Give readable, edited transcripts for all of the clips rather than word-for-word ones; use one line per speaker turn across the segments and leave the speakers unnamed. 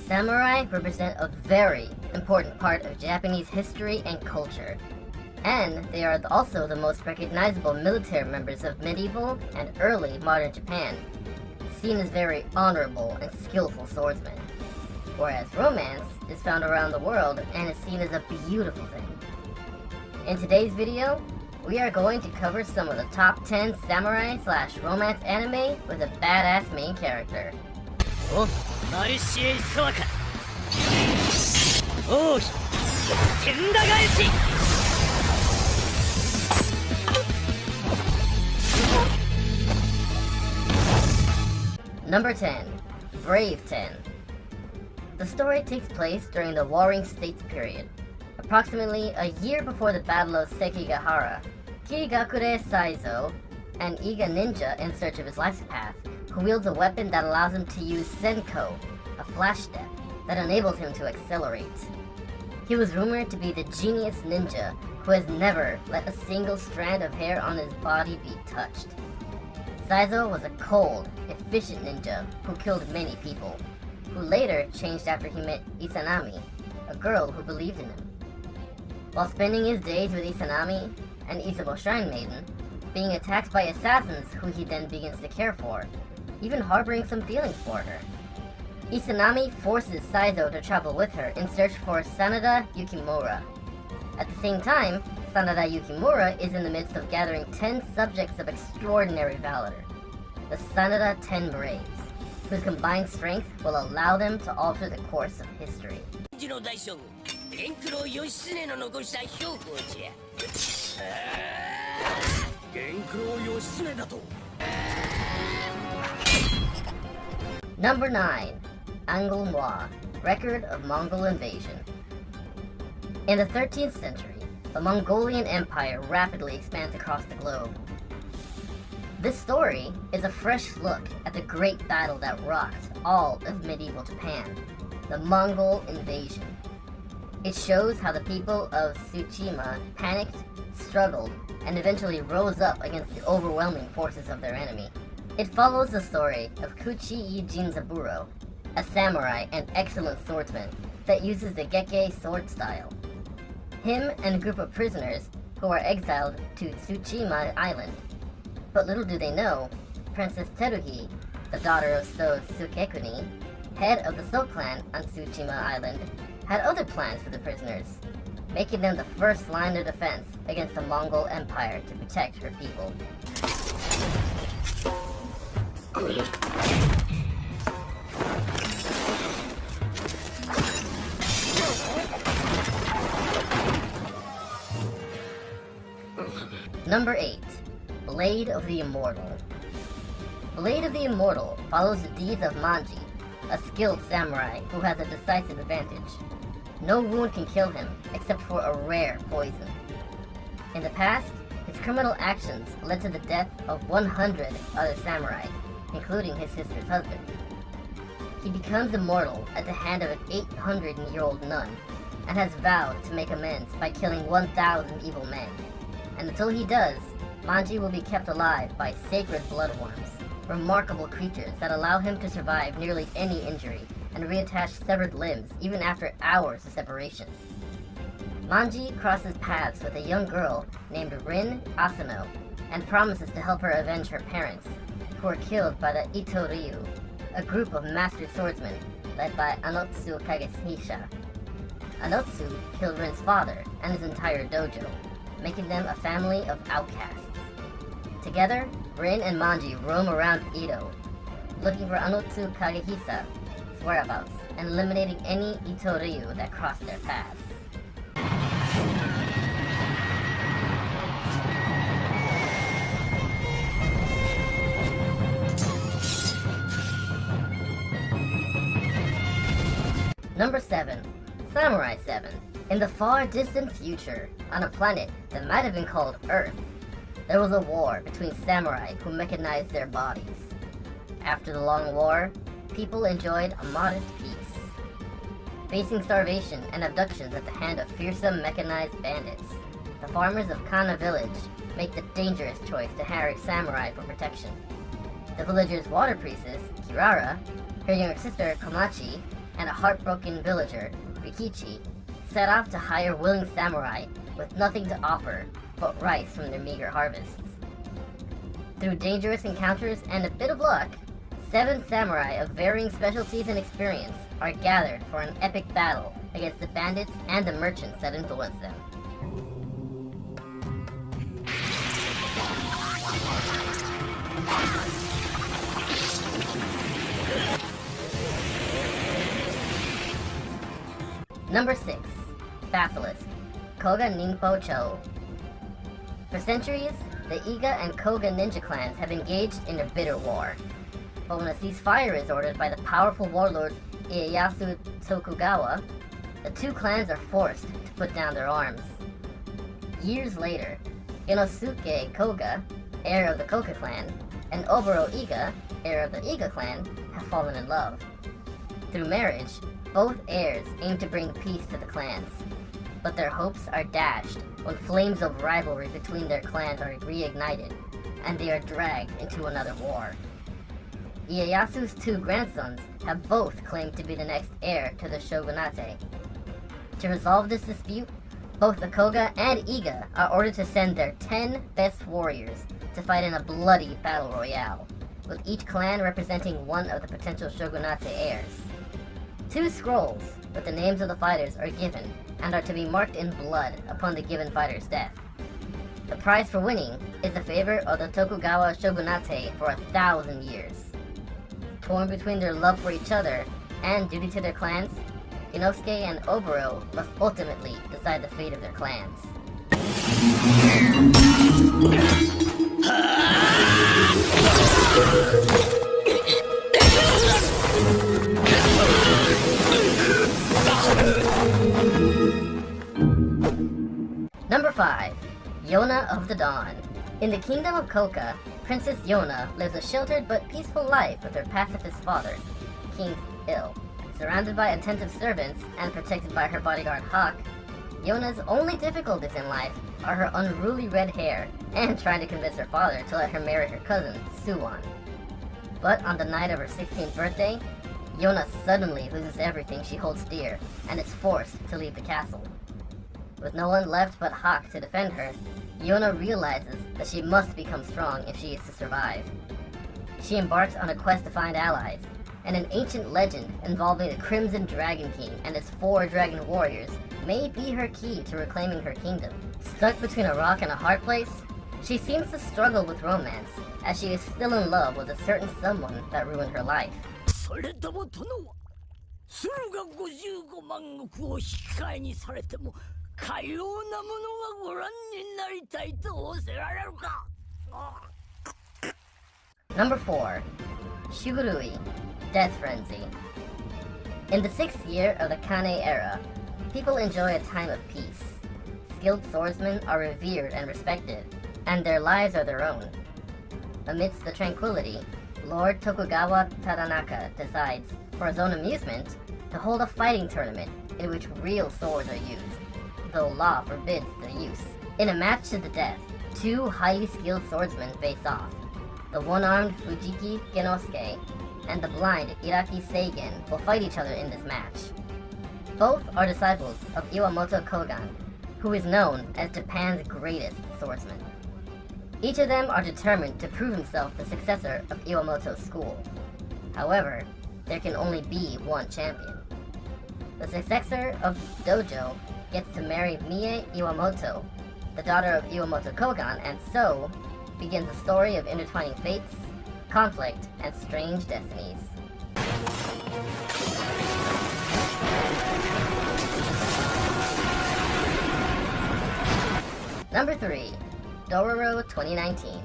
Samurai represent a very important part of Japanese history and culture, and they are also the most recognizable military members of medieval and early modern Japan, seen as very honorable and skillful swordsmen, whereas romance is found around the world and is seen as a beautiful thing. In today's video, we are going to cover some of the top 10 samurai/romance anime with a badass main character. Number 10. Brave 10. The story takes place during the Warring States period. Approximately a year before the Battle of Sekigahara, Kirigakure Saizo, an Iga ninja in search of his life's path, who wields a weapon that allows him to use Senko, a flash step that enables him to accelerate. He was rumored to be the genius ninja who has never let a single strand of hair on his body be touched. Saizo was a cold, efficient ninja who killed many people, who later changed after he met Izanami, a girl who believed in him. While spending his days with Izanami, an Isamu shrine maiden, being attacked by assassins who he then begins to care for, even harboring some feelings for her. Izanami forces Saizo to travel with her in search for Sanada Yukimura. At the same time, Sanada Yukimura is in the midst of gathering 10 subjects of extraordinary valor, the Sanada 10 Braves, whose combined strength will allow them to alter the course of history. Number 9. Angolmois, Record of Mongol Invasion. In the 13th century, the Mongolian Empire rapidly expands across the globe. This story is a fresh look at the great battle that rocked all of medieval Japan, the Mongol invasion. It shows how the people of Tsushima panicked, struggled, and eventually rose up against the overwhelming forces of their enemy. It follows the story of Kuchi-i Jinzaburo, a samurai and excellent swordsman that uses the Gekkei sword style. Him and a group of prisoners who are exiled to Tsushima Island. But little do they know, Princess Teruhi, the daughter of So Tsukekuni, head of the So clan on Tsushima Island, had other plans for the prisoners, making them the first line of defense against the Mongol Empire to protect her people. Number 8. Blade of the Immortal. Blade of the Immortal follows the deeds of Manji, a skilled samurai who has a decisive advantage. No wound can kill him except for a rare poison. In the past, his criminal actions led to the death of 100 other samurai, including his sister's husband. He becomes immortal at the hand of an 800-year-old nun, and has vowed to make amends by killing 1,000 evil men. And until he does, Manji will be kept alive by sacred bloodworms, remarkable creatures that allow him to survive nearly any injury and reattach severed limbs even after hours of separation. Manji crosses paths with a young girl named Rin Asano and promises to help her avenge her parents, who are killed by the Ito-ryu, a group of master swordsmen led by Anotsu Kagehisha. Anotsu killed Rin's father and his entire dojo, making them a family of outcasts. Together, Rin and Manji roam around Edo, looking for Anotsu Kagehisa's whereabouts and eliminating any Ito-ryu that cross their paths. Number 7. Samurai 7. In the far distant future, on a planet that might have been called Earth, there was a war between samurai who mechanized their bodies. After the long war, people enjoyed a modest peace. Facing starvation and abductions at the hand of fearsome mechanized bandits, the farmers of Kana village make the dangerous choice to hire samurai for protection. The village's water priestess, Kirara, her younger sister, Komachi, and a heartbroken villager, Rikichi, set off to hire willing samurai with nothing to offer but rice from their meager harvests. Through dangerous encounters and a bit of luck, 7 samurai of varying specialties and experience are gathered for an epic battle against the bandits and the merchants that influence them. Number 6. Basilisk, Kouga Ninpou Chou. For centuries, the Iga and Kouga ninja clans have engaged in a bitter war. But when a ceasefire is ordered by the powerful warlord Ieyasu Tokugawa, the 2 clans are forced to put down their arms. Years later, Inosuke Kouga, heir of the Koka clan, and Oboro Iga, heir of the Iga clan, have fallen in love. Through marriage, both heirs aim to bring peace to the clans, but their hopes are dashed when flames of rivalry between their clans are reignited, and they are dragged into another war. Ieyasu's 2 grandsons have both claimed to be the next heir to the shogunate. To resolve this dispute, both the Kouga and Iga are ordered to send their 10 best warriors to fight in a bloody battle royale, with each clan representing one of the potential shogunate heirs. 2 scrolls with the names of the fighters are given and are to be marked in blood upon the given fighter's death. The prize for winning is the favor of the Tokugawa shogunate for 1,000 years. Torn between their love for each other and duty to their clans, Inosuke and Oboro must ultimately decide the fate of their clans. Number 5. Yona of the Dawn. In the kingdom of Koka, Princess Yona lives a sheltered but peaceful life with her pacifist father, King Il. Surrounded by attentive servants and protected by her bodyguard Hawk, Yona's only difficulties in life are her unruly red hair and trying to convince her father to let her marry her cousin, Suwon. But on the night of her 16th birthday, Yona suddenly loses everything she holds dear and is forced to leave the castle. With no one left but Hawk to defend her, Yona realizes that she must become strong if she is to survive. She embarks on a quest to find allies, and an ancient legend involving the Crimson Dragon King and his 4 dragon warriors may be her key to reclaiming her kingdom. Stuck between a rock and a hard place, she seems to struggle with romance, as she is still in love with a certain someone that ruined her life. Number 4. Shigurui, Death Frenzy. In the 6th year of the Kane era, people enjoy a time of peace. Skilled swordsmen are revered and respected, and their lives are their own. Amidst the tranquility, Lord Tokugawa Tadanaka decides, for his own amusement, to hold a fighting tournament in which real swords are used, though law forbids their use. In a match to the death, 2 highly skilled swordsmen face off. The one-armed Fujiki Genosuke and the blind Iraki Seigen will fight each other in this match. Both are disciples of Iwamoto Kogan, who is known as Japan's greatest swordsman. Each of them are determined to prove himself the successor of Iwamoto's school. However, there can only be one champion. The successor of the dojo gets to marry Mie Iwamoto, the daughter of Iwamoto Kogan, and so begins a story of intertwining fates, conflict, and strange destinies. Number 3. Dororo 2019.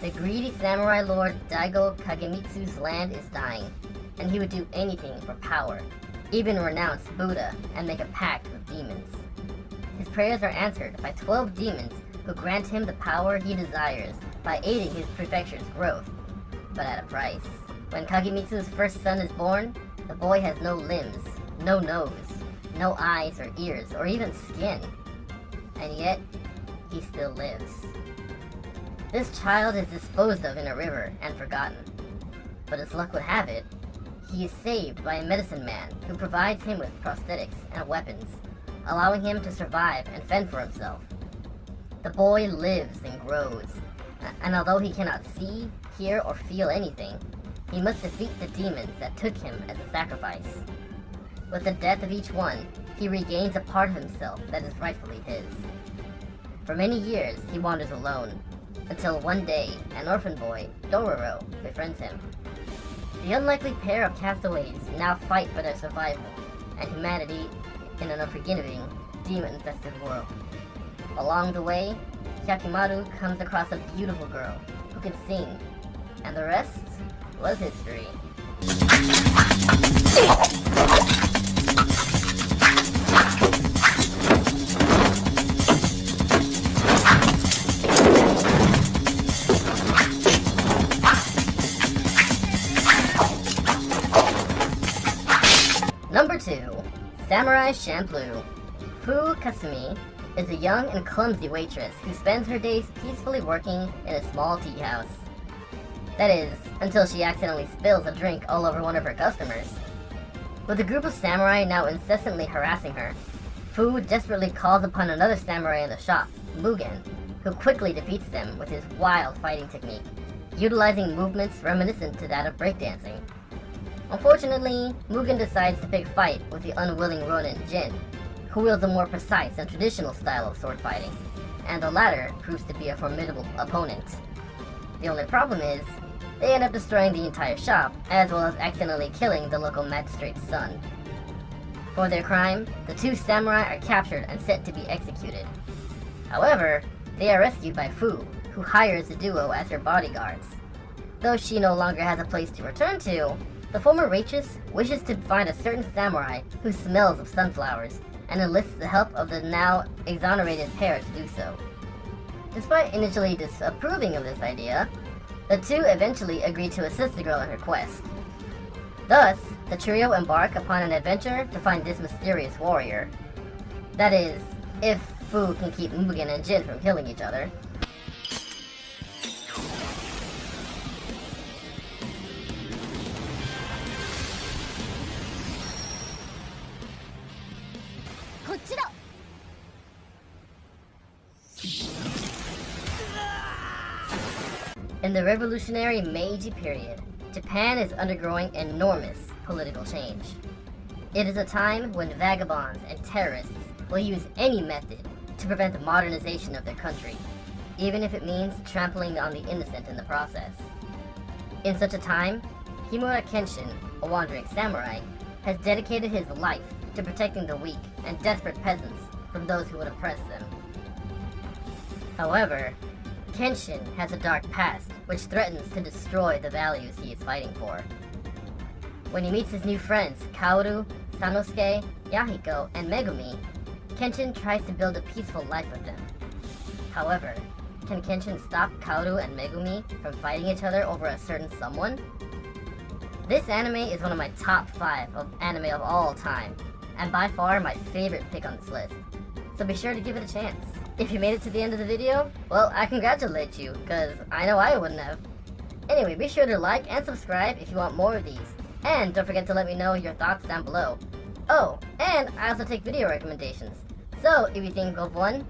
The greedy samurai lord Daigo Kagemitsu's land is dying, and he would do anything for power, even renounce Buddha and make a pact with demons. His prayers are answered by 12 demons who grant him the power he desires by aiding his prefecture's growth, but at a price. When Kagemitsu's first son is born, the boy has no limbs, no nose, no eyes or ears, or even skin. And yet, he still lives. This child is disposed of in a river and forgotten. But as luck would have it, he is saved by a medicine man who provides him with prosthetics and weapons, allowing him to survive and fend for himself. The boy lives and grows, and although he cannot see, hear, or feel anything, he must defeat the demons that took him as a sacrifice. With the death of each one, he regains a part of himself that is rightfully his. For many years, he wanders alone, until one day, an orphan boy, Dororo, befriends him. The unlikely pair of castaways now fight for their survival and humanity in an unforgiving, demon-infested world. Along the way, Hyakimaru comes across a beautiful girl who can sing, and the rest was history. Number 2. Samurai Champloo. Fu Kasumi is a young and clumsy waitress who spends her days peacefully working in a small tea house. That is, until she accidentally spills a drink all over one of her customers. With a group of samurai now incessantly harassing her, Fu desperately calls upon another samurai in the shop, Mugen, who quickly defeats them with his wild fighting technique, utilizing movements reminiscent to that of breakdancing. Unfortunately, Mugen decides to pick fight with the unwilling Ronin Jin, who wields a more precise and traditional style of sword fighting, and the latter proves to be a formidable opponent. The only problem is, they end up destroying the entire shop, as well as accidentally killing the local magistrate's son. For their crime, the two samurai are captured and set to be executed. However, they are rescued by Fu, who hires the duo as her bodyguards. Though she no longer has a place to return to, the former waitress wishes to find a certain samurai who smells of sunflowers, and enlists the help of the now exonerated pair to do so. Despite initially disapproving of this idea, the two eventually agree to assist the girl in her quest. Thus, the trio embark upon an adventure to find this mysterious warrior. That is, if Fu can keep Mugen and Jin from killing each other. In the revolutionary Meiji period, Japan is undergoing enormous political change. It is a time when vagabonds and terrorists will use any method to prevent the modernization of their country, even if it means trampling on the innocent in the process. In such a time, Rurouni Kenshin, a wandering samurai, has dedicated his life to protecting the weak and desperate peasants from those who would oppress them. However, Kenshin has a dark past which threatens to destroy the values he is fighting for. When he meets his new friends Kaoru, Sanosuke, Yahiko, and Megumi, Kenshin tries to build a peaceful life with them. However, can Kenshin stop Kaoru and Megumi from fighting each other over a certain someone? This anime is one of my top 5 of anime of all time, and by far my favorite pick on this list, so be sure to give it a chance. If you made it to the end of the video, well, I congratulate you, because I know I wouldn't have. Anyway, be sure to like and subscribe if you want more of these, and don't forget to let me know your thoughts down below. Oh, and I also take video recommendations, so if you think of one, well,